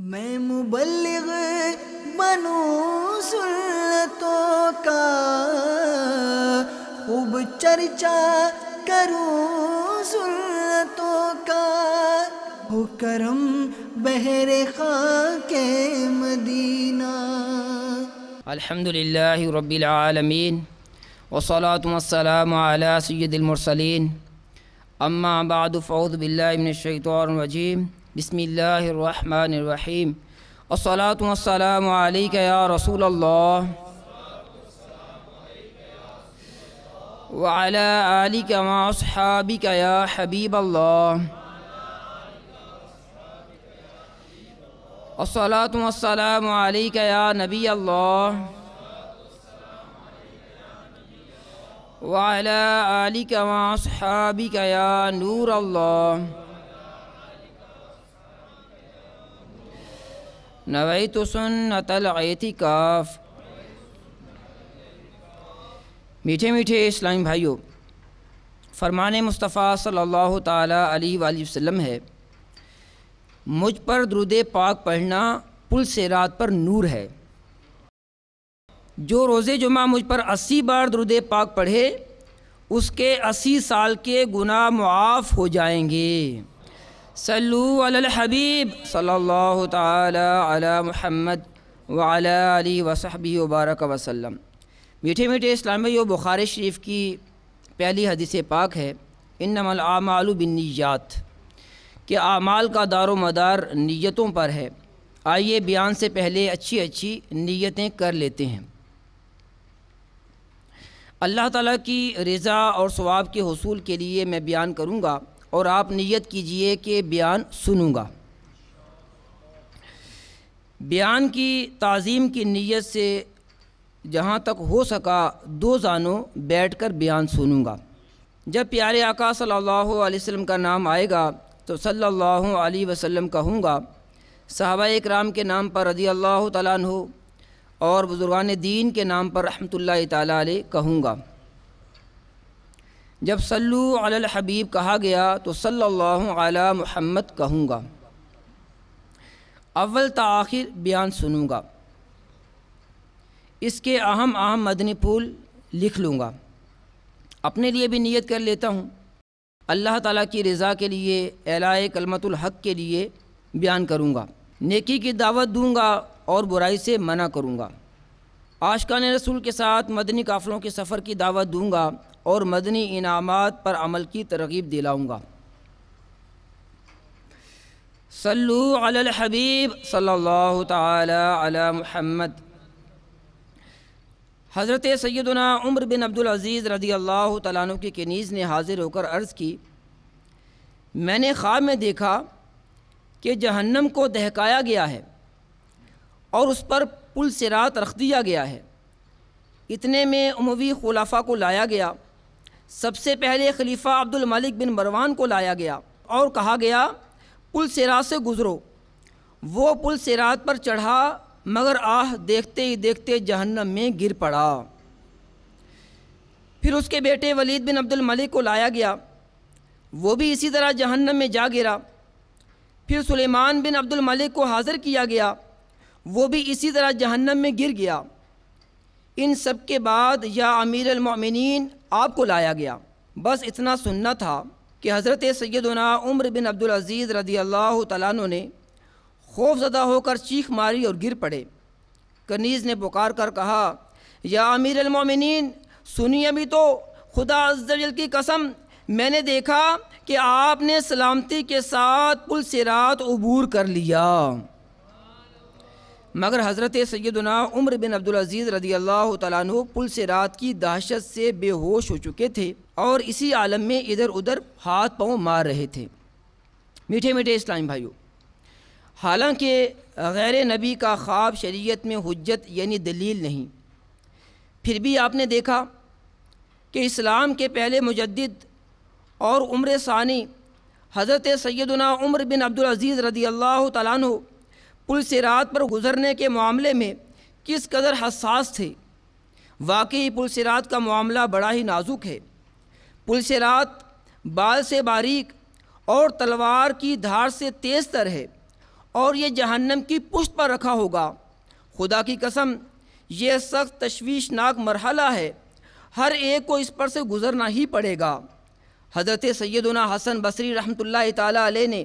میں مبلغ بنوں سنتوں کا، خوب چرچا کروں سنتوں کا، ہو کرم بہر خاک مدینہ۔ الحمدللہ رب العالمین والصلاة والسلام علی سید المرسلین، اما بعد فاعوذ باللہ من الشیطان الرجیم، بسم اللہ الرحمن الرحیم، والصلاة والسلام علیک یا رسول اللہ وعلی آلک واصحابک یا حبیب اللہ، والصلاة والسلام علیک یا نبی اللہ وعلی آلک واصحابک یا نور اللہ۔ نویت سنت الاعتکاف۔ میٹھے میٹھے اسلامی بھائیوں، فرمان مصطفیٰ صلی اللہ تعالیٰ علیہ وآلہ وسلم ہے، مجھ پر درود پاک پڑھنا پل صراط پر نور ہے۔ جو روز جمعہ مجھ پر 80 بار درود پاک پڑھے، اس کے 80 سال کے گناہ معاف ہو جائیں گے۔ صلو علی الحبیب صلی اللہ تعالی علی محمد وعلی آلہ وصحبہ وبارک وسلم۔ میٹھے میٹھے اسلامی و بخاری شریف کی پہلی حدیث پاک ہے، انما الاعمال بالنیات، کہ اعمال کا دار و مدار نیتوں پر ہے۔ آئیے بیان سے پہلے اچھی اچھی نیتیں کر لیتے ہیں۔ اللہ تعالیٰ کی رضا اور ثواب کے حصول کے لیے میں بیان کروں گا، اور آپ نیت کیجئے کہ بیان سنوں گا۔ بیان کی تعظیم کی نیت سے جہاں تک ہو سکا 2 زانوں بیٹھ کر بیان سنوں گا۔ جب پیارے آقا صلی اللہ علیہ وسلم کا نام آئے گا تو صلی اللہ علیہ وسلم کہوں گا، صحابہ اکرام کے نام پر رضی اللہ تعالیٰ عنہ اور بزرگان دین کے نام پر رحمۃ اللہ تعالیٰ علیہ کہوں گا۔ جب صلو علی الحبیب کہا گیا تو صلی اللہ علی محمد کہوں گا۔ اول تا آخر بیان سنوں گا، اس کے اہم مدنی پھول لکھ لوں گا۔ اپنے لیے بھی نیت کر لیتا ہوں، اللہ تعالیٰ کی رضا کے لیے، اعلاء کلمت الحق کے لیے بیان کروں گا، نیکی کی دعوت دوں گا اور برائی سے منع کروں گا، عاشقان رسول کے ساتھ مدنی قافلوں کے سفر کی دعوت دوں گا اور مدنی انعامات پر عمل کی ترغیب دلاؤں گا۔ صلو علی الحبیب صلی اللہ تعالی علی محمد۔ حضرت سیدنا عمر بن عبدالعزیز رضی اللہ تعالیٰ عنہ کی کنیز نے حاضر ہو کر عرض کی، میں نے خواب میں دیکھا کہ جہنم کو دہکایا گیا ہے اور اس پر پل صراط رکھ دیا گیا ہے۔ اتنے میں اموی خلفاء کو لایا گیا۔ سب سے پہلے خلیفہ عبد الملک بن مروان کو لایا گیا اور کہا گیا، پل صراط سے گزرو۔ وہ پل صراط پر چڑھا، مگر دیکھتے ہی دیکھتے جہنم میں گر پڑا۔ پھر اس کے بیٹے ولید بن عبد الملک کو لایا گیا، وہ بھی اسی طرح جہنم میں جا گرا۔ پھر سلیمان بن عبد الملک کو حاضر کیا گیا، وہ بھی اسی طرح جہنم میں گر گیا۔ ان سب کے بعد یا امیر المؤمنین آپ کو لایا گیا۔ بس اتنا سننا تھا کہ حضرت سیدنا عمر بن عبدالعزیز رضی اللہ تعالیٰ عنہ نے خوف زدہ ہو کر چیخ ماری اور گر پڑے۔ کنیز نے پکار کر کہا، یا امیر المؤمنین سنیے ابھی تو، خدا عز و جل کی قسم، میں نے دیکھا کہ آپ نے سلامتی کے ساتھ پل صراط عبور کر لیا۔ مگر حضرت سیدنا عمر بن عبدالعزیز رضی اللہ تعالیٰ عنہ پل صراط کی دہشت سے بے ہوش ہو چکے تھے اور اسی عالم میں ادھر ادھر ہاتھ پاؤں مار رہے تھے۔ میٹھے میٹھے اسلامی بھائیوں، حالانکہ غیر نبی کا خواب شریعت میں حجت یعنی دلیل نہیں، پھر بھی آپ نے دیکھا کہ اسلام کے پہلے مجدد اور عمر ثانی حضرت سیدنا عمر بن عبدالعزیز رضی اللہ تعالیٰ عنہ پل صراط پر گزرنے کے معاملے میں کس قدر حساس تھے۔ واقعی پل صراط کا معاملہ بڑا ہی نازک ہے۔ پل صراط بال سے باریک اور تلوار کی دھار سے تیز تر ہے اور یہ جہنم کی پشت پر رکھا ہوگا۔ خدا کی قسم یہ سخت تشویشناک مرحلہ ہے، ہر ایک کو اس پر سے گزرنا ہی پڑے گا۔ حضرت سیدنا حسن بصری رحمۃ اللہ تعالیٰ علیہ نے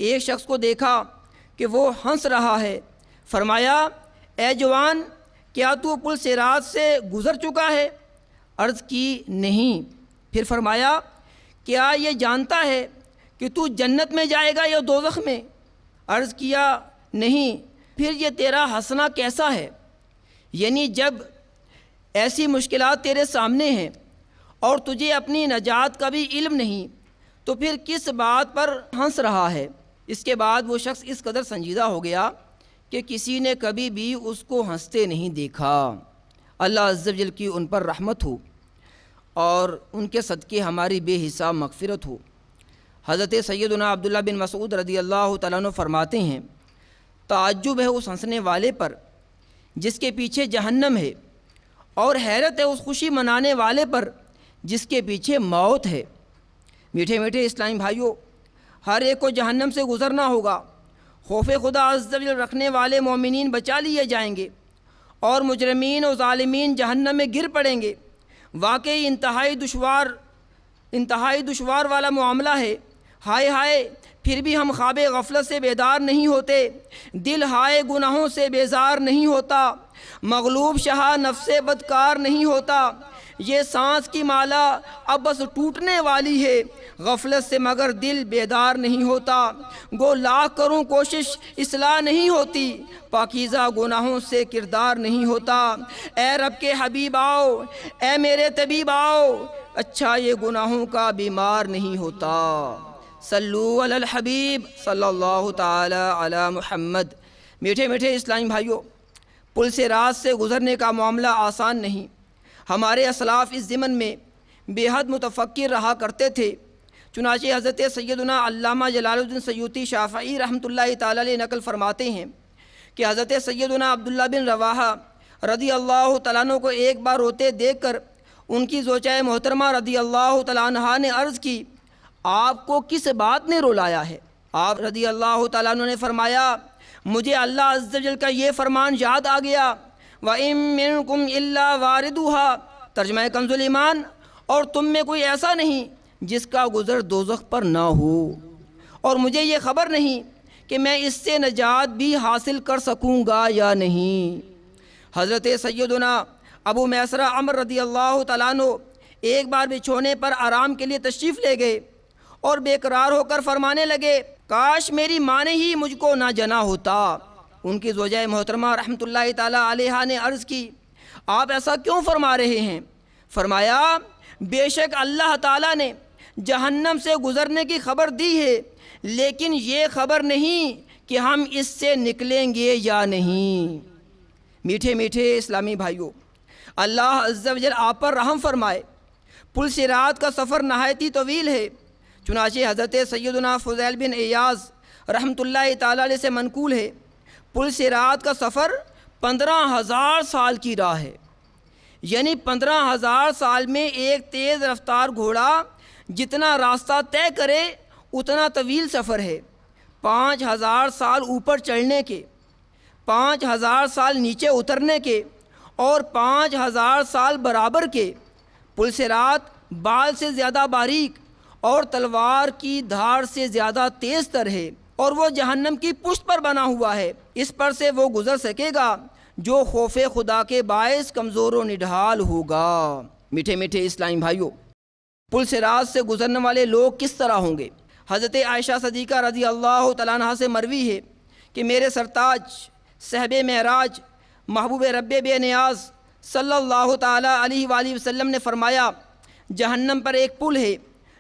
ایک شخص کو دیکھا کہ وہ ہنس رہا ہے، فرمایا اے جوان کیا تو پل صراط سے گزر چکا ہے؟ عرض کی نہیں۔ پھر فرمایا کیا یہ جانتا ہے کہ تو جنت میں جائے گا یا دوزخ میں؟ عرض کیا نہیں۔ پھر یہ تیرا ہنسنا کیسا ہے؟ یعنی جب ایسی مشکلات تیرے سامنے ہیں اور تجھے اپنی نجات کا بھی علم نہیں تو پھر کس بات پر ہنس رہا ہے؟ اس کے بعد وہ شخص اس قدر سنجیدہ ہو گیا کہ کسی نے کبھی بھی اس کو ہنستے نہیں دیکھا۔ اللہ عز و جل کی ان پر رحمت ہو اور ان کے صدقے ہماری بے حساب مغفرت ہو۔ حضرت سیدنا عبداللہ بن مسعود رضی اللہ تعالیٰ عنہ فرماتے ہیں تعجب ہے اس ہنسنے والے پر جس کے پیچھے جہنم ہے، اور حیرت ہے اس خوشی منانے والے پر جس کے پیچھے موت ہے۔ میٹھے میٹھے اسلامی بھائیوں، ہر ایک کو جہنم سے گزرنا ہوگا۔ خوف خدا عز و جل رکھنے والے مومنین بچا لیے جائیں گے اور مجرمین و ظالمین جہنم میں گر پڑیں گے۔ واقعی انتہائی دشوار والا معاملہ ہے۔ ہائے ہائے، پھر بھی ہم خواب غفلت سے بیدار نہیں ہوتے، دل ہائے گناہوں سے بیزار نہیں ہوتا، مغلوب شہہ نفس بدکار نہیں ہوتا۔ یہ سانس کی مالا اب بس ٹوٹنے والی ہے، غفلت سے مگر دل بیدار نہیں ہوتا۔ گو لاکھ کروں کوشش اصلاح نہیں ہوتی، پاکیزہ گناہوں سے کردار نہیں ہوتا۔ اے رب کے حبیب آؤ، اے میرے طبیب آؤ، اچھا یہ گناہوں کا بیمار نہیں ہوتا۔ صلو علی الحبیب صلی اللہ تعالی علی محمد۔ میٹھے میٹھے اسلامی بھائیوں، پل صراط سے گزرنے کا معاملہ آسان نہیں۔ ہمارے اسلاف اس ضمن میں بے حد متفکر رہا کرتے تھے۔ چنانچہ حضرت سیدنا علامہ جلال الدین سیوطی شافعی رحمۃ اللہ تعالی علیہ نقل فرماتے ہیں کہ حضرت سیدنا عبداللہ بن رواحہ رضی اللہ تعالیٰ عنہ کو ایک بار روتے دیکھ کر ان کی زوجہ محترمہ رضی اللہ تعالیٰ عنہا نے عرض کی آپ کو کس بات نے رلایا ہے؟ آپ رضی اللہ تعالیٰ عنہ نے فرمایا مجھے اللہ عز و جل کا یہ فرمان یاد آ گیا وَإِن مِّنكُمْ إِلَّا وَارِدُهَا، ترجمہ کنز الایمان، اور تم میں کوئی ایسا نہیں جس کا گزر دوزخ پر نہ ہو، اور مجھے یہ خبر نہیں کہ میں اس سے نجات بھی حاصل کر سکوں گا یا نہیں۔ حضرت سیدنا ابو میسرہ عمر رضی اللہ تعالیٰ عنہ ایک بار بچھونے پر آرام کے لیے تشریف لے گئے اور بے قرار ہو کر فرمانے لگے کاش میری ماں نے ہی مجھ کو نہ جنا ہوتا۔ ان کی زوجہ محترمہ رحمۃ اللہ تعالیٰ علیہا نے عرض کی آپ ایسا کیوں فرما رہے ہیں؟ فرمایا بے شک اللہ تعالیٰ نے جہنم سے گزرنے کی خبر دی ہے، لیکن یہ خبر نہیں کہ ہم اس سے نکلیں گے یا نہیں۔ میٹھے میٹھے اسلامی بھائیوں، اللہ عز و جل آپ پر رحم فرمائے۔ پل صراط کا سفر نہایت طویل ہے۔ چنانچہ حضرت سیدنا فضیل بن ایاز رحمۃ اللہ تعالیٰ علیہ سے منقول ہے پل صراط کا سفر 15,000 سال کی راہ ہے، یعنی 15,000 سال میں ایک تیز رفتار گھوڑا جتنا راستہ طے کرے اتنا طویل سفر ہے۔ 5,000 سال اوپر چڑھنے کے، 5,000 سال نیچے اترنے کے، اور 5,000 سال برابر کے۔ پل صراط بال سے زیادہ باریک اور تلوار کی دھار سے زیادہ تیز تر ہے، اور وہ جہنم کی پشت پر بنا ہوا ہے۔ اس پر سے وہ گزر سکے گا جو خوف خدا کے باعث کمزور و نڈھال ہوگا۔ میٹھے میٹھے اسلامی بھائیوں، پل صراط سے گزرنے والے لوگ کس طرح ہوں گے؟ حضرت عائشہ صدیقہ رضی اللہ تعالیٰ عنہا سے مروی ہے کہ میرے سرتاج صاحب معراج محبوب رب بے نیاز صلی اللہ تعالیٰ علیہ وآلہ وسلم نے فرمایا جہنم پر ایک پل ہے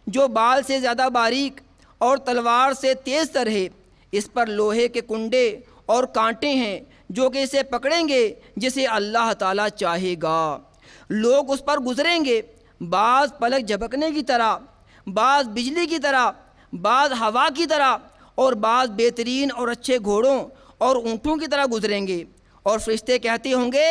جو بال سے زیادہ باریک اور تلوار سے تیز تر ہے، اس پر لوہے کے کنڈے اور کانٹے ہیں جو کہ اسے پکڑیں گے جسے اللہ تعالیٰ چاہے گا۔ لوگ اس پر گزریں گے، بعض پلک جھپکنے کی طرح، بعض بجلی کی طرح، بعض ہوا کی طرح، اور بعض بہترین اور اچھے گھوڑوں اور اونٹوں کی طرح گزریں گے، اور فرشتے کہتے ہوں گے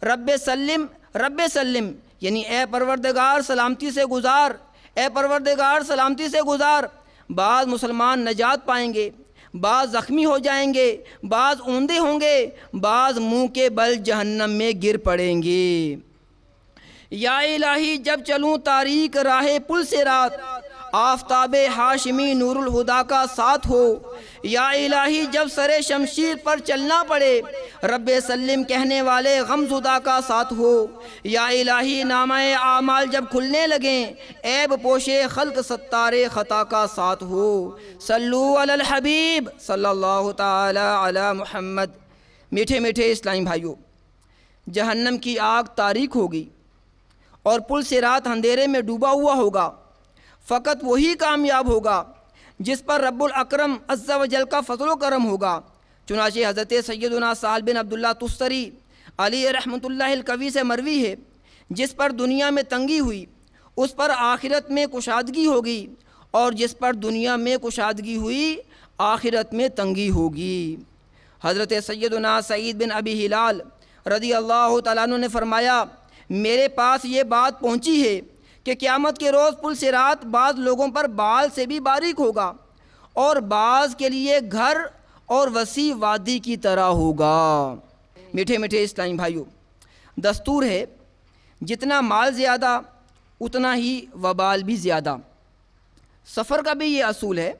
رب سلم رب سلم، یعنی اے پروردگار سلامتی سے گزار، اے پروردگار سلامتی سے گزار۔ بعض مسلمان نجات پائیں گے، بعض زخمی ہو جائیں گے، بعض اوندے ہوں گے، بعض منہ کے بل جہنم میں گر پڑیں گے۔ یا الہی جب چلوں تاریک راہ پل سے رات، آفتاب ہاشمی نور الہدا کا ساتھ ہو۔ یا الہی جب سر شمشیر پر چلنا پڑے، رب سلم کہنے والے غم زدہ کا ساتھ ہو۔ یا الہی نامہ اعمال جب کھلنے لگیں، عیب پوشے خلق ستار خطا کا ساتھ ہو۔ صلو علی الحبیب صلی اللہ تعالی علی محمد۔ میٹھے میٹھے اسلامی بھائیوں، جہنم کی آگ تاریک ہوگی اور پل سے رات اندھیرے میں ڈوبا ہوا ہوگا۔ فقط وہی کامیاب ہوگا جس پر رب الاکرم عز و جل کا فضل و کرم ہوگا۔ چنانچہ حضرت سیدنا سہل بن عبداللہ تستری علی رحمۃ اللہ القوی سے مروی ہے، جس پر دنیا میں تنگی ہوئی اس پر آخرت میں کشادگی ہوگی، اور جس پر دنیا میں کشادگی ہوئی آخرت میں تنگی ہوگی۔ حضرت سیدنا سعید بن ابی ہلال رضی اللہ تعالیٰ عنہ نے فرمایا، میرے پاس یہ بات پہنچی ہے کہ قیامت کے روز پل صراط بعض لوگوں پر بال سے بھی باریک ہوگا، اور بعض کے لیے گھر اور وسیع وادی کی طرح ہوگا۔ میٹھے میٹھے اسلامی بھائیوں، دستور ہے جتنا مال زیادہ اتنا ہی وبال بھی زیادہ۔ سفر کا بھی یہ اصول ہے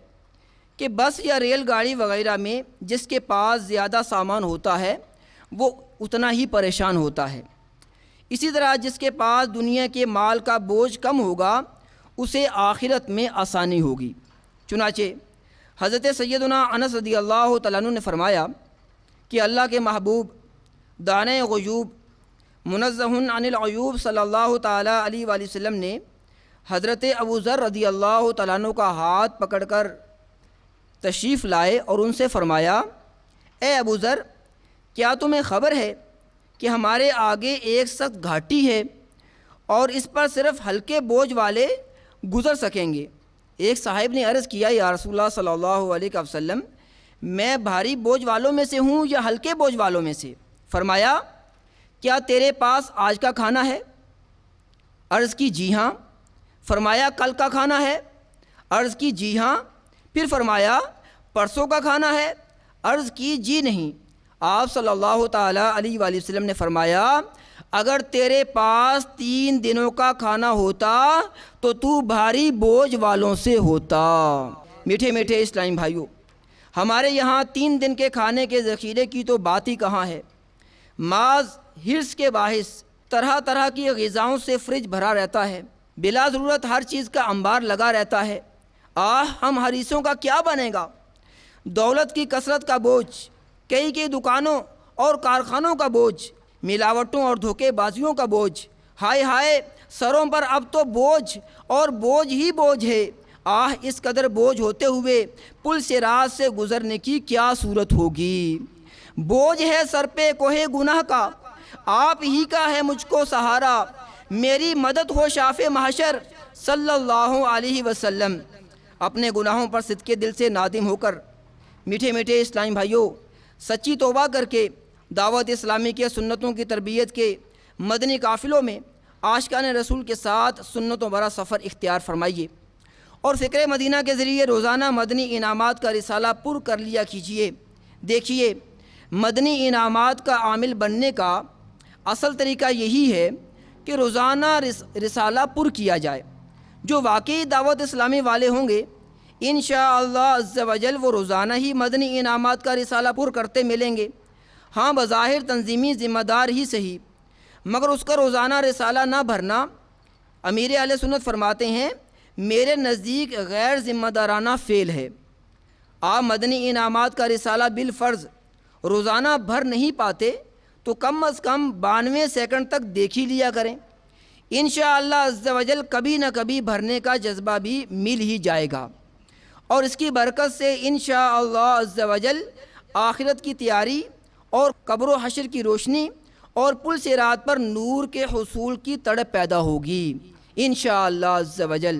کہ بس یا ریل گاڑی وغیرہ میں جس کے پاس زیادہ سامان ہوتا ہے وہ اتنا ہی پریشان ہوتا ہے۔ اسی طرح جس کے پاس دنیا کے مال کا بوجھ کم ہوگا اسے آخرت میں آسانی ہوگی۔ چنانچہ حضرت سیدنا انس رضی اللہ تعالیٰ عنہ نے فرمایا کہ اللہ کے محبوب دانۂ غیوب منزہ عن العیوب صلی اللہ تعالیٰ علیہ وآلہ وسلم نے حضرت ابو ذر رضی اللہ تعالیٰ عنہ کا ہاتھ پکڑ کر تشریف لائے اور ان سے فرمایا، اے ابو ذر، کیا تمہیں خبر ہے کہ ہمارے آگے ایک سخت گھاٹی ہے اور اس پر صرف ہلکے بوجھ والے گزر سکیں گے؟ ایک صاحب نے عرض کیا، یا رسول اللہ صلی اللہ علیہ وسلم، میں بھاری بوجھ والوں میں سے ہوں یا ہلکے بوجھ والوں میں سے؟ فرمایا، کیا تیرے پاس آج کا کھانا ہے؟ عرض کی جی ہاں۔ فرمایا، کل کا کھانا ہے؟ عرض کی جی ہاں۔ پھر فرمایا، پرسوں کا کھانا ہے؟ عرض کی جی نہیں۔ آپ صلی اللہ تعالیٰ علیہ وآلہ وسلم نے فرمایا، اگر تیرے پاس 3 دنوں کا کھانا ہوتا تو بھاری بوجھ والوں سے ہوتا۔ میٹھے میٹھے اسلامی بھائیوں، ہمارے یہاں 3 دن کے کھانے کے ذخیرے کی تو بات ہی کہاں ہے۔ محض حرص کے باعث طرح طرح کی غذاؤں سے فریج بھرا رہتا ہے، بلا ضرورت ہر چیز کا انبار لگا رہتا ہے۔ ہم حریصوں کا کیا بنے گا؟ دولت کی کثرت کا بوجھ، کئی دکانوں اور کارخانوں کا بوجھ، ملاوٹوں اور دھوکے بازیوں کا بوجھ، ہائے ہائے سروں پر اب تو بوجھ اور بوجھ ہی بوجھ ہے۔ اس قدر بوجھ ہوتے ہوئے پل صراط سے گزرنے کی کیا صورت ہوگی؟ بوجھ ہے سر پہ کوہ گناہ کا، آپ ہی کا ہے مجھ کو سہارا، میری مدد ہو شاف محشر صلی اللہ علیہ وسلم۔ اپنے گناہوں پر صدقے دل سے نادم ہو کر میٹھے میٹھے اسلامی بھائیوں، سچی توبہ کر کے دعوت اسلامی کے سنتوں کی تربیت کے مدنی قافلوں میں عاشقان رسول کے ساتھ سنتوں بھرا سفر اختیار فرمائیے، اور فکر مدینہ کے ذریعے روزانہ مدنی انعامات کا رسالہ پر کر لیا کیجیے۔ دیکھیے، مدنی انعامات کا عامل بننے کا اصل طریقہ یہی ہے کہ روزانہ رسالہ پر کیا جائے۔ جو واقعی دعوت اسلامی والے ہوں گے انشاءاللہ عز و جل وہ روزانہ ہی مدنی انعامات کا رسالہ پر کرتے ملیں گے۔ ہاں، بظاہر تنظیمی ذمہ دار ہی صحیح، مگر اس کا روزانہ رسالہ نہ بھرنا، امیر اہل سنت فرماتے ہیں، میرے نزدیک غیر ذمہ دارانہ فعل ہے۔ آپ مدنی انعامات کا رسالہ بالفرض روزانہ بھر نہیں پاتے تو کم از کم 92 سیکنڈ تک دیکھ ہی لیا کریں، انشاءاللہ عز و جل کبھی نہ کبھی بھرنے کا جذبہ بھی مل ہی جائے گا، اور اس کی برکت سے انشاءاللہ عز و جل آخرت کی تیاری اور قبر و حشر کی روشنی اور پل صراط پر نور کے حصول کی تڑپ پیدا ہوگی انشاءاللہ عز و جل۔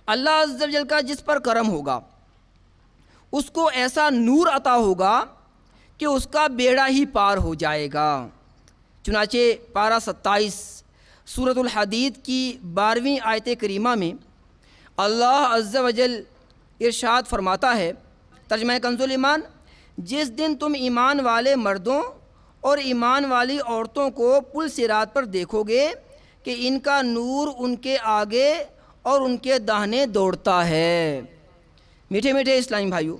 اللہ عز و جل کا جس پر کرم ہوگا اس کو ایسا نور عطا ہوگا کہ اس کا بیڑا ہی پار ہو جائے گا۔ چنانچہ پارہ 27 سورۃ الحدید کی 12ویں آیت کریمہ میں اللہ عز و جل ارشاد فرماتا ہے، ترجمہ کنز الایمان، جس دن تم ایمان والے مردوں اور ایمان والی عورتوں کو پل صراط پر دیکھو گے کہ ان کا نور ان کے آگے اور ان کے داہنے دوڑتا ہے۔ میٹھے میٹھے اسلامی بھائیوں،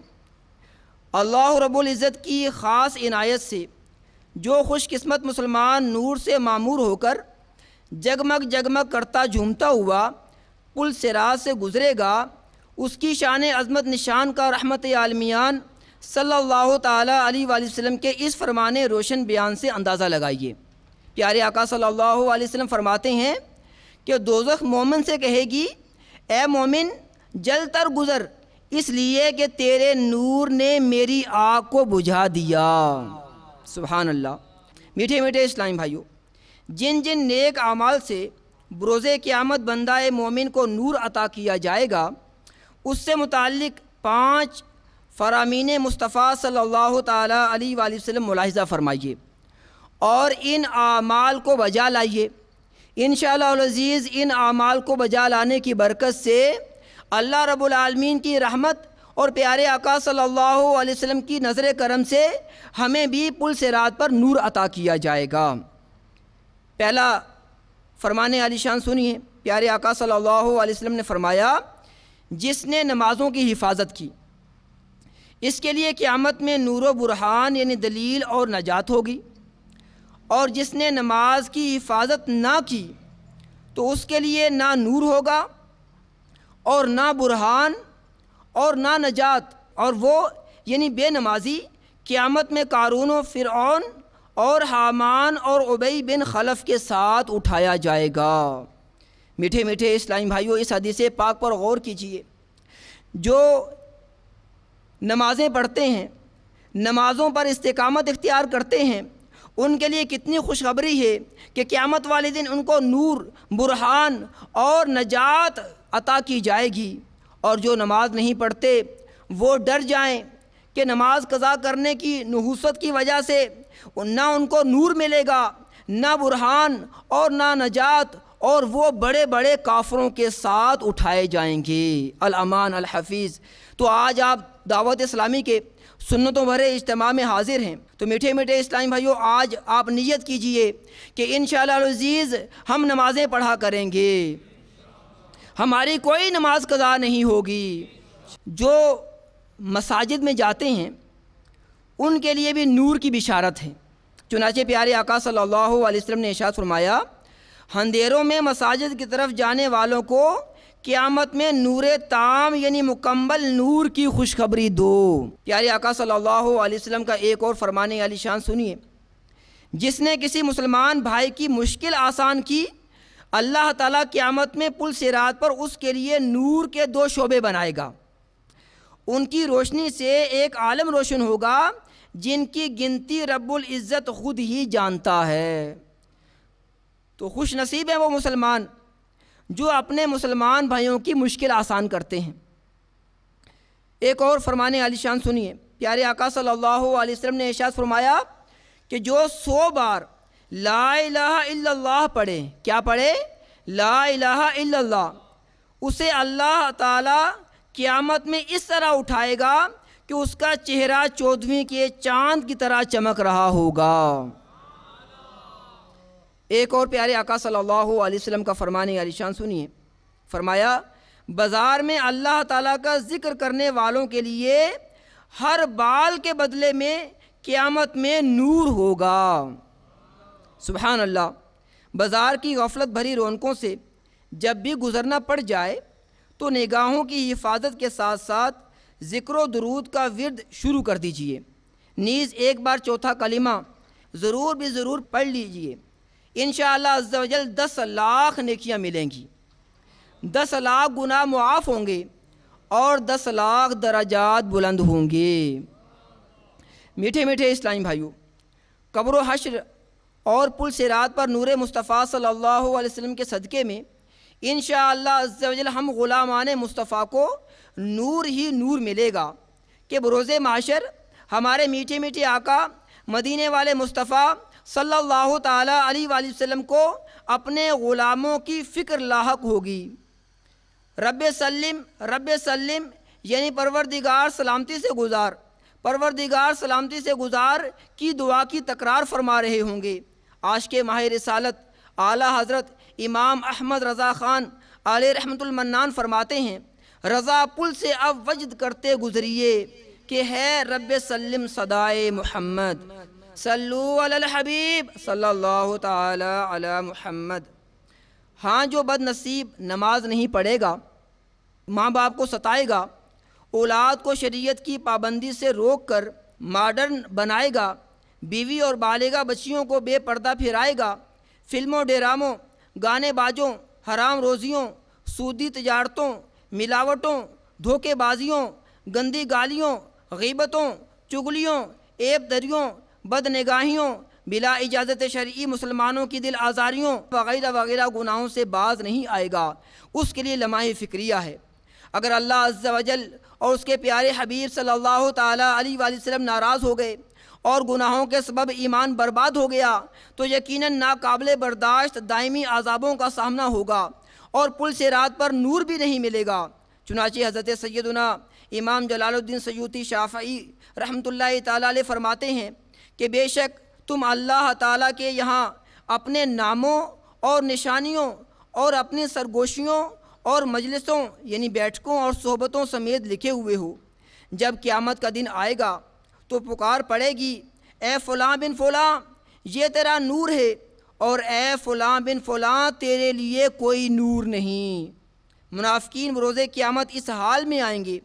اللہ رب العزت کی خاص عنایت سے جو خوش قسمت مسلمان نور سے معمور ہو کر جگمگ جگمگ کرتا جھومتا ہوا پل صراط سے گزرے گا، اس کی شان عظمت نشان کا رحمت عالمیان صلی اللہ تعالیٰ علیہ وآلہ وسلم کے اس فرمان روشن بیان سے اندازہ لگائیے۔ پیارے آقا صلی اللہ علیہ وسلم فرماتے ہیں کہ دوزخ مومن سے کہے گی، اے مومن جل تر گزر، اس لیے کہ تیرے نور نے میری آگ کو بجھا دیا۔ سبحان اللہ۔ میٹھے میٹھے اسلامی بھائیوں، جن جن نیک اعمال سے بروز قیامت بندہ مومن کو نور عطا کیا جائے گا، اس سے متعلق 5 فرامین مصطفیٰ صلی اللہ تعالیٰ علیہ وآلہ وسلم ملاحظہ فرمائیے اور ان اعمال کو بجا لائیے۔ انشاءاللہ العزیز ان اعمال کو بجا لانے کی برکت سے اللہ رب العالمین کی رحمت اور پیارے آقا صلی اللہ علیہ وسلم کی نظر کرم سے ہمیں بھی پل صراط پر نور عطا کیا جائے گا۔ پہلا فرمان عالی شان سنیے، پیارے آقا صلی اللہ علیہ وسلم نے فرمایا، جس نے نمازوں کی حفاظت کی اس کے لیے قیامت میں نور و برہان یعنی دلیل اور نجات ہوگی، اور جس نے نماز کی حفاظت نہ کی تو اس کے لیے نہ نور ہوگا اور نہ برہان اور نہ نجات، اور وہ یعنی بے نمازی قیامت میں قارون و فرعون اور حامان اور ابی بن خلف کے ساتھ اٹھایا جائے گا۔ میٹھے میٹھے اسلامی بھائیوں، اس حدیث پاک پر غور کیجیے۔ جو نمازیں پڑھتے ہیں، نمازوں پر استقامت اختیار کرتے ہیں، ان کے لیے کتنی خوشخبری ہے کہ قیامت والے دن ان کو نور، برہان اور نجات عطا کی جائے گی۔ اور جو نماز نہیں پڑھتے وہ ڈر جائیں کہ نماز قضا کرنے کی نحوست کی وجہ سے نہ ان کو نور ملے گا، نہ برہان اور نہ نجات، اور وہ بڑے بڑے کافروں کے ساتھ اٹھائے جائیں گے۔ الامان الحفیظ۔ تو آج آپ دعوت اسلامی کے سنتوں بھرے اجتماع میں حاضر ہیں، تو میٹھے میٹھے اسلامی بھائیوں، آج آپ نیت کیجئے کہ انشاءاللہ العزیز ہم نمازیں پڑھا کریں گے، ہماری کوئی نماز قضا نہیں ہوگی۔ جو مساجد میں جاتے ہیں ان کے لیے بھی نور کی بشارت ہے۔ چنانچہ پیارے آقا صلی اللہ علیہ وسلم نے ارشاد فرمایا، اندھیروں میں مساجد کی طرف جانے والوں کو قیامت میں نور تام یعنی مکمل نور کی خوشخبری دو۔ پیارے آقا صلی اللہ علیہ وسلم کا ایک اور فرمان عالی شان سنیے، جس نے کسی مسلمان بھائی کی مشکل آسان کی، اللہ تعالیٰ قیامت میں پل صراط پر اس کے لیے نور کے 2 شعبے بنائے گا۔ ان کی روشنی سے ایک عالم روشن ہوگا جن کی گنتی رب العزت خود ہی جانتا ہے۔ تو خوش نصیب ہیں وہ مسلمان جو اپنے مسلمان بھائیوں کی مشکل آسان کرتے ہیں۔ ایک اور فرمان عالی شان سنیے، پیارے آقا صلی اللہ علیہ وسلم نے ارشاد فرمایا کہ جو 100 بار لا الہ الا اللہ پڑھے، کیا پڑھے؟ لا الہ الا اللہ، اسے اللہ تعالیٰ قیامت میں اس طرح اٹھائے گا کہ اس کا چہرہ 14ویں کے چاند کی طرح چمک رہا ہوگا۔ ایک اور پیارے آقا صلی اللہ علیہ وسلم کا فرمان عالی شان سنیے، فرمایا، بازار میں اللہ تعالیٰ کا ذکر کرنے والوں کے لیے ہر بال کے بدلے میں قیامت میں نور ہوگا۔ سبحان اللہ۔ بازار کی غفلت بھری رونقوں سے جب بھی گزرنا پڑ جائے تو نگاہوں کی حفاظت کے ساتھ ساتھ ذکر و درود کا ورد شروع کر دیجئے، نیز ایک بار چوتھا کلمہ ضرور بھی ضرور پڑھ لیجئے۔ انشاءاللہ عز و جل 10 لاکھ نیکیاں ملیں گی، 10 لاکھ گناہ معاف ہوں گے اور 10 لاکھ درجات بلند ہوں گے۔ میٹھے میٹھے اسلامی بھائیوں، قبر و حشر اور پل صراط پر نور مصطفیٰ صلی اللہ علیہ وسلم کے صدقے میں انشاءاللہ عز و جل ہم غلامان مصطفیٰ کو نور ہی نور ملے گا کہ بروز معاشر ہمارے میٹھے میٹھے آقا مدینے والے مصطفیٰ صلی اللہ تعالیٰ علیہ وآلہ وسلم کو اپنے غلاموں کی فکر لاحق ہوگی۔ رب سلم یعنی پروردگار سلامتی سے گزار، پروردگار سلامتی سے گزار کی دعا کی تکرار فرما رہے ہوں گے۔ عاشق ماہ رسالت اعلیٰ حضرت امام احمد رضا خان علیہ رحمۃ المنان فرماتے ہیں، رضا پل سے اب وجد کرتے گزریے کہ ہے رب سلم صدائے محمد، صلو علی الحبیب صلی اللہ تعالی علی محمد۔ ہاں جو بد نصیب نماز نہیں پڑھے گا، ماں باپ کو ستائے گا، اولاد کو شریعت کی پابندی سے روک کر ماڈرن بنائے گا، بیوی اور بالغہ بچیوں کو بے پردہ پھرائے گا، فلموں ڈراموں گانے بازوں حرام روزیوں سودی تجارتوں ملاوٹوں دھوکے بازیوں گندی گالیوں غیبتوں چغلیوں عیب دریوں بد نگاہیوں بلا اجازت شرعی مسلمانوں کی دل آزاریوں وغیرہ وغیرہ گناہوں سے باز نہیں آئے گا، اس کے لیے لمحہ فکریہ ہے۔ اگر اللہ عز و جل اور اس کے پیارے حبیب صلی اللہ تعالیٰ علیہ وآلہ وسلم ناراض ہو گئے اور گناہوں کے سبب ایمان برباد ہو گیا تو یقیناً ناقابل برداشت دائمی عذابوں کا سامنا ہوگا اور پل سے رات پر نور بھی نہیں ملے گا۔ چنانچہ حضرت سیدنا امام جلال الدین سیوطی شافعی رحمۃ اللہ تعالیٰ علیہ فرماتے ہیں کہ بے شک تم اللہ تعالیٰ کے یہاں اپنے ناموں اور نشانیوں اور اپنی سرگوشیوں اور مجلسوں یعنی بیٹھکوں اور صحبتوں سمیت لکھے ہوئے ہو۔ جب قیامت کا دن آئے گا تو پکار پڑے گی، اے فلاں بن فلاں یہ تیرا نور ہے، اور اے فلاں بن فلاں تیرے لیے کوئی نور نہیں۔ منافقین روز قیامت اس حال میں آئیں گے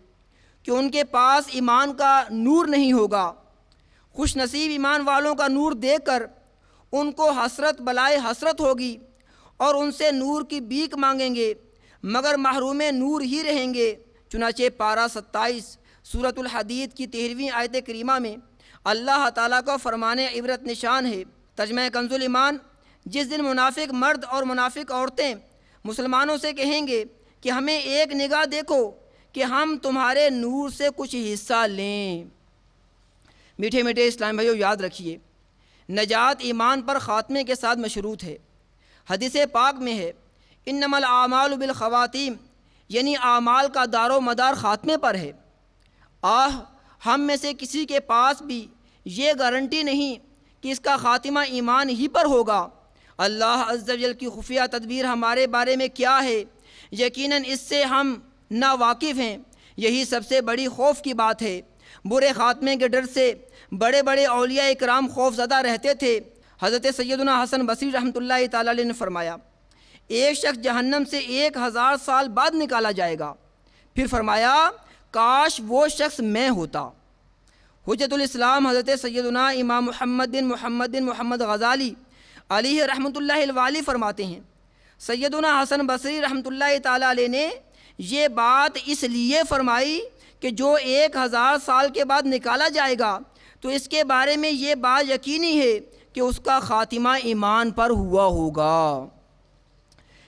کہ ان کے پاس ایمان کا نور نہیں ہوگا۔ خوش نصیب ایمان والوں کا نور دیکھ کر ان کو حسرت بلائے حسرت ہوگی اور ان سے نور کی بھیک مانگیں گے، مگر محروم نور ہی رہیں گے۔ چنانچہ پارہ 27 سورۃ الحدید کی 13ویں آیت کریمہ میں اللہ تعالیٰ کا فرمان عبرت نشان ہے۔ ترجمہ کنز الایمان، جس دن منافق مرد اور منافق عورتیں مسلمانوں سے کہیں گے کہ ہمیں ایک نگاہ دیکھو کہ ہم تمہارے نور سے کچھ حصہ لیں۔ میٹھے میٹھے اسلام بھائیو، یاد رکھیے نجات ایمان پر خاتمے کے ساتھ مشروط ہے۔ حدیث پاک میں ہے انما الاعمال بالخواتیم، یعنی اعمال کا دار و مدار خاتمے پر ہے۔ ہم میں سے کسی کے پاس بھی یہ گارنٹی نہیں کہ اس کا خاتمہ ایمان ہی پر ہوگا۔ اللہ عز و جل کی خفیہ تدبیر ہمارے بارے میں کیا ہے، یقیناً اس سے ہم ناواقف ہیں۔ یہی سب سے بڑی خوف کی بات ہے۔ برے خاتمے کے ڈر سے بڑے بڑے اولیاء اکرام خوف زدہ رہتے تھے۔ حضرت سیدنا حسن بصری رحمۃ اللہ تعالیٰ علیہ نے فرمایا، ایک شخص جہنم سے 1000 سال بعد نکالا جائے گا۔ پھر فرمایا، کاش وہ شخص میں ہوتا۔ حجت الاسلام حضرت سیدنا امام محمد بن محمد غزالی علیہ رحمۃ اللہ الوالی فرماتے ہیں، سیدنا حسن بصری رحمۃ اللہ تعالیٰ علیہ نے یہ بات اس لیے فرمائی کہ جو 1000 سال کے بعد نکالا جائے گا تو اس کے بارے میں یہ بات یقینی ہے کہ اس کا خاتمہ ایمان پر ہوا ہوگا۔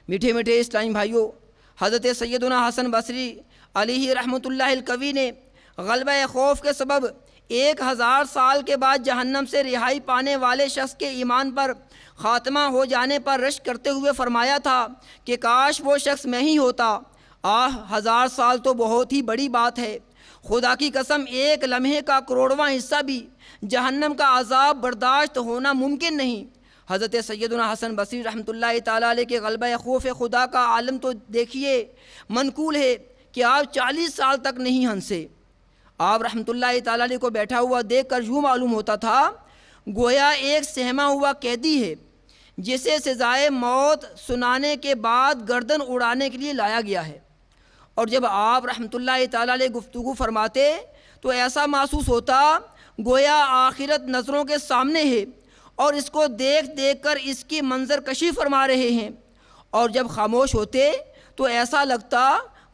میٹھے میٹھے اسلامی بھائیوں، حضرت سیدنا حسن بصری علیہ رحمۃ اللہ القوی نے غلبہ خوف کے سبب 1000 سال کے بعد جہنم سے رہائی پانے والے شخص کے ایمان پر خاتمہ ہو جانے پر رشک کرتے ہوئے فرمایا تھا کہ کاش وہ شخص میں ہی ہوتا۔ 1000 سال تو بہت ہی بڑی بات ہے، خدا کی قسم ایک لمحے کا کروڑواں حصہ بھی جہنم کا عذاب برداشت ہونا ممکن نہیں۔ حضرت سیدنا حسن بصری رحمۃ اللہ تعالیٰ علیہ کے غلبہ خوف خدا کا عالم تو دیکھیے، منقول ہے کہ آپ 40 سال تک نہیں ہنسے۔ آپ رحمۃ اللہ تعالیٰ علیہ کو بیٹھا ہوا دیکھ کر یوں معلوم ہوتا تھا گویا ایک سہما ہوا قیدی ہے جسے سزائے موت سنانے کے بعد گردن اڑانے کے لیے لایا گیا ہے۔ اور جب آپ رحمۃ اللہ تعالیٰ علیہ گفتگو فرماتے تو ایسا محسوس ہوتا گویا آخرت نظروں کے سامنے ہے اور اس کو دیکھ دیکھ کر اس کی منظر کشی فرما رہے ہیں، اور جب خاموش ہوتے تو ایسا لگتا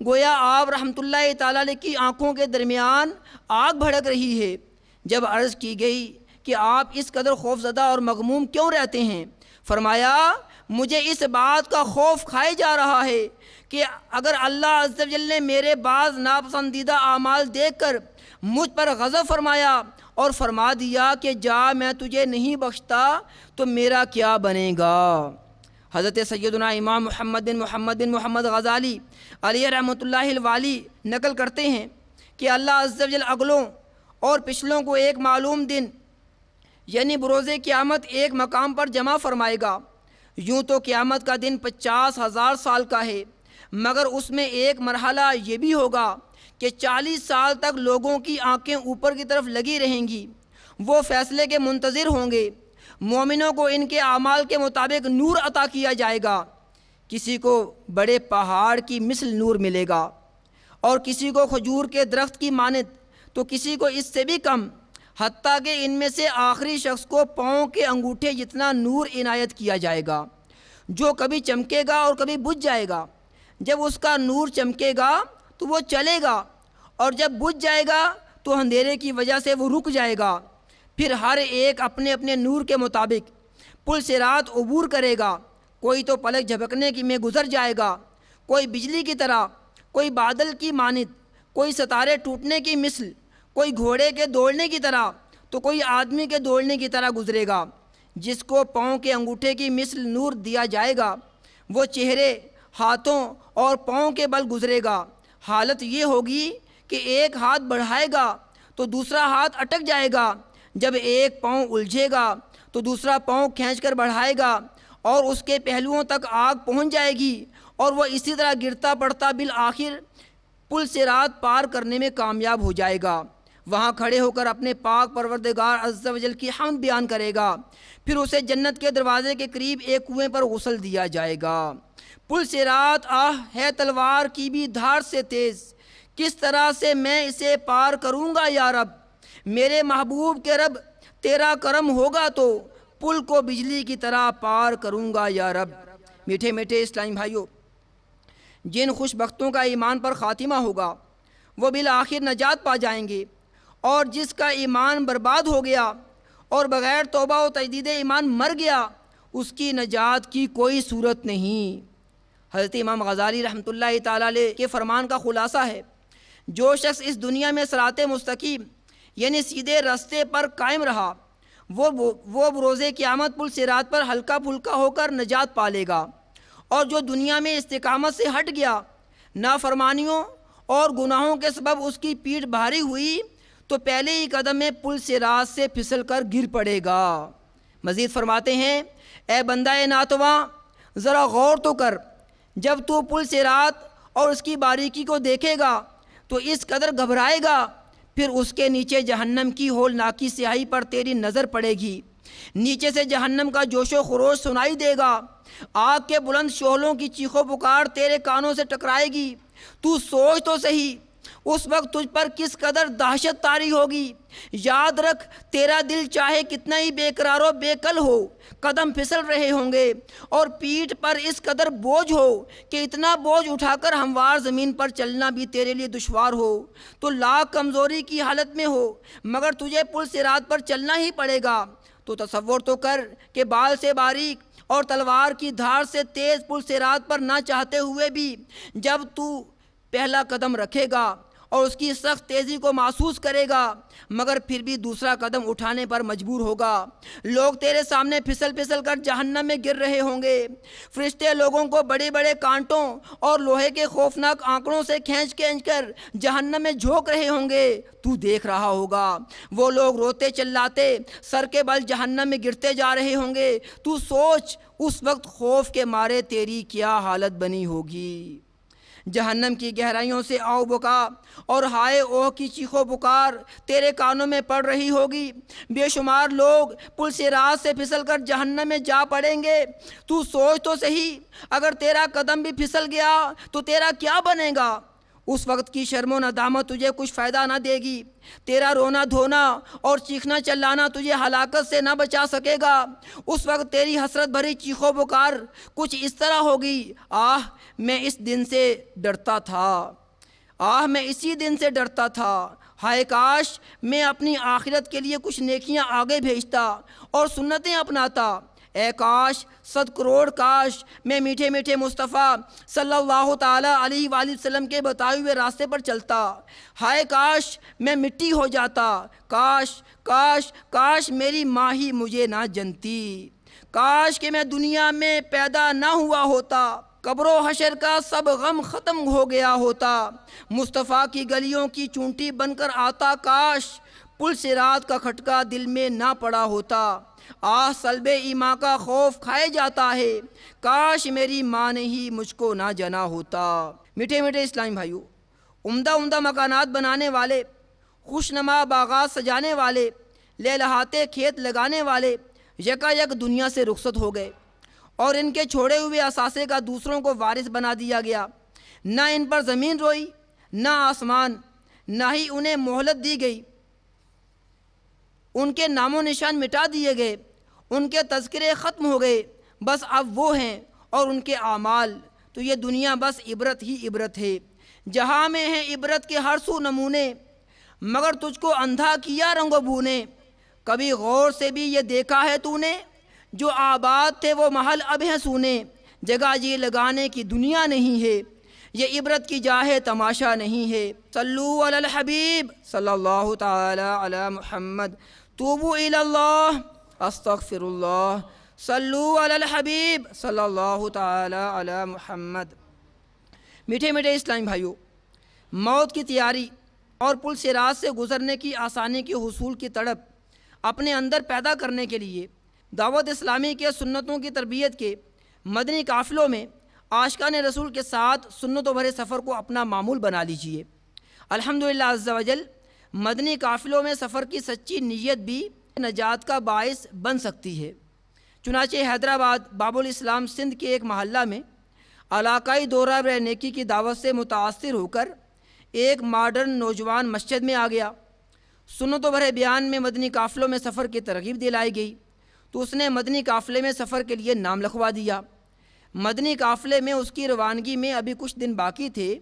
گویا آپ رحمۃ اللہ تعالیٰ علیہ کی آنکھوں کے درمیان آگ بھڑک رہی ہے۔ جب عرض کی گئی کہ آپ اس قدر خوف زدہ اور مغموم کیوں رہتے ہیں، فرمایا مجھے اس بات کا خوف کھائے جا رہا ہے کہ اگر اللہ عز و جل نے میرے بعض ناپسندیدہ اعمال دیکھ کر مجھ پر غضب فرمایا اور فرما دیا کہ جا میں تجھے نہیں بخشتا تو میرا کیا بنے گا۔ حضرت سیدنا امام محمد بن محمد غزالی علیہ رحمۃ اللہ الوالی نقل کرتے ہیں کہ اللہ عز و جل اگلوں اور پچھلوں کو ایک معلوم دن یعنی بروز قیامت ایک مقام پر جمع فرمائے گا۔ یوں تو قیامت کا دن 50,000 سال کا ہے، مگر اس میں ایک مرحلہ یہ بھی ہوگا کہ 40 سال تک لوگوں کی آنکھیں اوپر کی طرف لگی رہیں گی، وہ فیصلے کے منتظر ہوں گے۔ مومنوں کو ان کے اعمال کے مطابق نور عطا کیا جائے گا، کسی کو بڑے پہاڑ کی مثل نور ملے گا اور کسی کو کھجور کے درخت کی مانند تو کسی کو اس سے بھی کم، حتیٰ کہ ان میں سے آخری شخص کو پاؤں کے انگوٹھے جتنا نور عنایت کیا جائے گا، جو کبھی چمکے گا اور کبھی بجھ جائے گا۔ جب اس کا نور چمکے گا تو وہ چلے گا، اور جب بجھ جائے گا تو اندھیرے کی وجہ سے وہ رک جائے گا۔ پھر ہر ایک اپنے اپنے نور کے مطابق پل صراط عبور کرے گا، کوئی تو پلک جھپکنے میں گزر جائے گا، کوئی بجلی کی طرح، کوئی بادل کی مانند، کوئی ستارے ٹوٹنے کی مثل، کوئی گھوڑے کے دوڑنے کی طرح تو کوئی آدمی کے دوڑنے کی طرح گزرے گا۔ جس کو پاؤں کے انگوٹھے کی مثل نور دیا جائے گا وہ چہرے، ہاتھوں اور پاؤں کے بل گزرے گا۔ حالت یہ ہوگی کہ ایک ہاتھ بڑھائے گا تو دوسرا ہاتھ اٹک جائے گا، جب ایک پاؤں الجھے گا تو دوسرا پاؤں کھینچ کر بڑھائے گا اور اس کے پہلوؤں تک آگ پہنچ جائے گی، اور وہ اسی طرح گرتا پڑتا بالآخر پل صراط پار کرنے میں کامیاب ہو جائے گا۔ وہاں کھڑے ہو کر اپنے پاک پروردگار عز و جل کی حمد بیان کرے گا، پھر اسے جنت کے دروازے کے قریب ایک کنویں پر غسل دیا جائے گا۔ پل صراط ہے تلوار کی بھی دھار سے تیز، کس طرح سے میں اسے پار کروں گا یا رب، میرے محبوب کے رب تیرا کرم ہوگا تو پل کو بجلی کی طرح پار کروں گا یا رب۔ میٹھے میٹھے اسلامی بھائیوں، جن خوش بختوں کا ایمان پر خاتمہ ہوگا وہ بالآخر نجات پا جائیں گے، اور جس کا ایمان برباد ہو گیا اور بغیر توبہ و تجدید ایمان مر گیا اس کی نجات کی کوئی صورت نہیں۔ حضرت امام غزالی رحمۃ اللہ تعالیٰ علیہ کے فرمان کا خلاصہ ہے، جو شخص اس دنیا میں صراط مستقیم یعنی سیدھے راستے پر قائم رہا وہ بروز قیامت پل صراط پر ہلکا پھلکا ہو کر نجات پا لے گا، اور جو دنیا میں استقامت سے ہٹ گیا، نافرمانیوں اور گناہوں کے سبب اس کی پیٹھ بھاری ہوئی تو پہلے ہی قدم میں پل صراط سے پھسل کر گر پڑے گا۔ مزید فرماتے ہیں، اے بندہ ناتواں ذرا غور تو کر، جب تو پل صراط اور اس کی باریکی کو دیکھے گا تو اس قدر گھبرائے گا، پھر اس کے نیچے جہنم کی ہولناکی سیاہی پر تیری نظر پڑے گی، نیچے سے جہنم کا جوش و خروش سنائی دے گا، آگ کے بلند شعلوں کی چیخ و پکار تیرے کانوں سے ٹکرائے گی۔ تو سوچ تو صحیح اس وقت تجھ پر کس قدر دہشت طاری ہوگی۔ یاد رکھ، تیرا دل چاہے کتنا ہی بے قرار و بے کل ہو، قدم پھسل رہے ہوں گے اور پیٹھ پر اس قدر بوجھ ہو کہ اتنا بوجھ اٹھا کر ہموار زمین پر چلنا بھی تیرے لیے دشوار ہو، تو لاکھ کمزوری کی حالت میں ہو مگر تجھے پل صراط پر چلنا ہی پڑے گا۔ تو تصور تو کر کہ بال سے باریک اور تلوار کی دھار سے تیز پل صراط پر نہ چاہتے ہوئے بھی جب تو پہلا قدم رکھے گا اور اس کی سخت تیزی کو محسوس کرے گا مگر پھر بھی دوسرا قدم اٹھانے پر مجبور ہوگا، لوگ تیرے سامنے پھسل پھسل کر جہنم میں گر رہے ہوں گے، فرشتے لوگوں کو بڑے بڑے کانٹوں اور لوہے کے خوفناک آنکڑوں سے کھینچ کر جہنم میں جھونک رہے ہوں گے، تو دیکھ رہا ہوگا، وہ لوگ روتے چلاتے سر کے بل جہنم میں گرتے جا رہے ہوں گے، تو سوچ اس وقت خوف کے مارے تیری کیا حالت بنی ہوگی۔ جہنم کی گہرائیوں سے آؤ بکا اور ہائے اوہ کی چیخ و پکار تیرے کانوں میں پڑ رہی ہوگی، بے شمار لوگ پل صراط سے پھسل کر جہنم میں جا پڑیں گے۔ تو سوچ تو صحیح، اگر تیرا قدم بھی پھسل گیا تو تیرا کیا بنے گا؟ اس وقت کی شرم و ندامت تجھے کچھ فائدہ نہ دے گی، تیرا رونا دھونا اور چیخنا چلانا تجھے ہلاکت سے نہ بچا سکے گا۔ اس وقت تیری حسرت بھری چیخ و پکار کچھ اس طرح ہوگی، آہ میں اس دن سے ڈرتا تھا، آہ میں اسی دن سے ڈرتا تھا، ہائے کاش میں اپنی آخرت کے لیے کچھ نیکیاں آگے بھیجتا اور سنتیں اپناتا، اے کاش 100 کروڑ کاش میں میٹھے میٹھے مصطفیٰ صلی اللہ تعالیٰ علیہ وآلہ وسلم کے بتائے ہوئے راستے پر چلتا، ہائے کاش میں مٹی ہو جاتا، کاش کاش کاش میری ماں ہی مجھے نہ جنتی، کاش کہ میں دنیا میں پیدا نہ ہوا ہوتا، قبر و حشر کا سب غم ختم ہو گیا ہوتا، مصطفیٰ کی گلیوں کی چونٹی بن کر آتا، کاش پل صراط کا کھٹکا دل میں نہ پڑا ہوتا، صلب ایمان کا خوف کھائے جاتا ہے، کاش میری ماں نے ہی مجھ کو نہ جنا ہوتا۔ میٹھے میٹھے اسلامی بھائیوں، عمدہ عمدہ مکانات بنانے والے، خوشنما باغات سجانے والے، لہلہاتے کھیت لگانے والے یکا یک دنیا سے رخصت ہو گئے، اور ان کے چھوڑے ہوئے اثاثے کا دوسروں کو وارث بنا دیا گیا۔ نہ ان پر زمین روئی، نہ آسمان، نہ ہی انہیں مہلت دی گئی، ان کے نام و نشان مٹا دیے گئے، ان کے تذکرے ختم ہو گئے، بس اب وہ ہیں اور ان کے اعمال۔ تو یہ دنیا بس عبرت ہی عبرت ہے، جہاں میں ہیں عبرت کے ہر سو نمونے، مگر تجھ کو اندھا کیا رنگ و بو نے، کبھی غور سے بھی یہ دیکھا ہے تو نے، جو آباد تھے وہ محل اب ہیں سونے، جگہ جی لگانے کی دنیا نہیں ہے، یہ عبرت کی جا ہے تماشا نہیں ہے۔ صلو علی الحبیب صلی اللہ تعالی علی محمد، توبو الی اللہ استغفر اللہ، صلو علی الحبیب صلی اللہ تعالی علی محمد۔ میٹھے میٹھے اسلامی بھائیوں، موت کی تیاری اور پل صراط سے گزرنے کی آسانی کے حصول کی تڑپ اپنے اندر پیدا کرنے کے لیے دعوت اسلامی کے سنتوں کی تربیت کے مدنی قافلوں میں عاشقان رسول کے ساتھ سنتوں بھرے سفر کو اپنا معمول بنا لیجئے۔ الحمدللہ عز و جل، مدنی قافلوں میں سفر کی سچی نیت بھی نجات کا باعث بن سکتی ہے۔ چنانچہ حیدرآباد باب الاسلام سندھ کے ایک محلہ میں علاقائی دورہ برائے نیکی کی دعوت سے متاثر ہو کر ایک ماڈرن نوجوان مسجد میں آ گیا۔ سنتوں بھرے بیان میں مدنی قافلوں میں سفر کی ترغیب دلائی گئی تو اس نے مدنی قافلے میں سفر کے لیے نام لکھوا دیا۔ مدنی قافلے میں اس کی روانگی میں ابھی کچھ دن باقی تھے،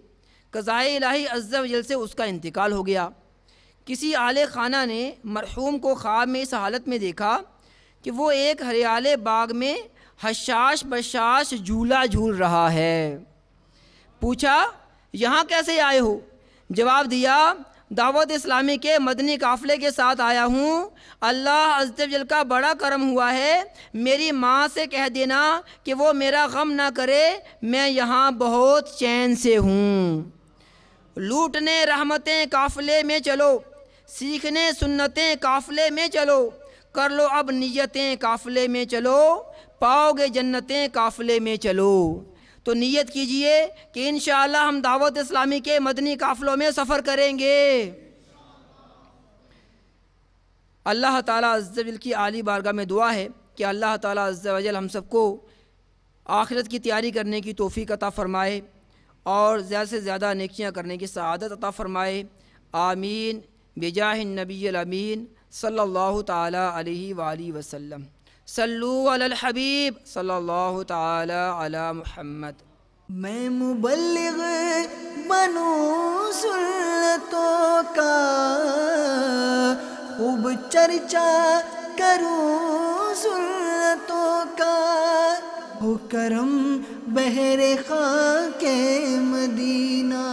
قضائے الہی عز و جل سے اس کا انتقال ہو گیا۔ کسی اہل خانہ نے مرحوم کو خواب میں اس حالت میں دیکھا کہ وہ ایک ہریالے باغ میں حشاش بشاش جھولا جھول رہا ہے۔ پوچھا، یہاں کیسے آئے ہو؟ جواب دیا، دعوت اسلامی کے مدنی قافلے کے ساتھ آیا ہوں، اللہ عز و جل کا بڑا کرم ہوا ہے، میری ماں سے کہہ دینا کہ وہ میرا غم نہ کرے، میں یہاں بہت چین سے ہوں۔ لوٹنے رحمتیں قافلے میں چلو، سیکھنے سنتیں قافلے میں چلو، کر لو اب نیتیں قافلے میں چلو، پاؤ گے جنتیں قافلے میں چلو۔ تو نیت کیجئے کہ انشاءاللہ ہم دعوت اسلامی کے مدنی قافلوں میں سفر کریں گے۔ اللہ تعالیٰ عز و جل کی عالی بارگاہ میں دعا ہے کہ اللہ تعالیٰ عز و جل ہم سب کو آخرت کی تیاری کرنے کی توفیق عطا فرمائے اور زیادہ سے زیادہ نیکیاں کرنے کی سعادت عطا فرمائے، آمین بجاہ النبی الامین صلی اللہ تعالیٰ علیہ وآلہ وسلم۔ صلو علی الحبیب صلی اللہ تعالی علی محمد۔ میں مبلغ بنوں سنتوں کا، خوب چرچا کروں سنتوں کا، ہو کرم بہر خاک مدینہ۔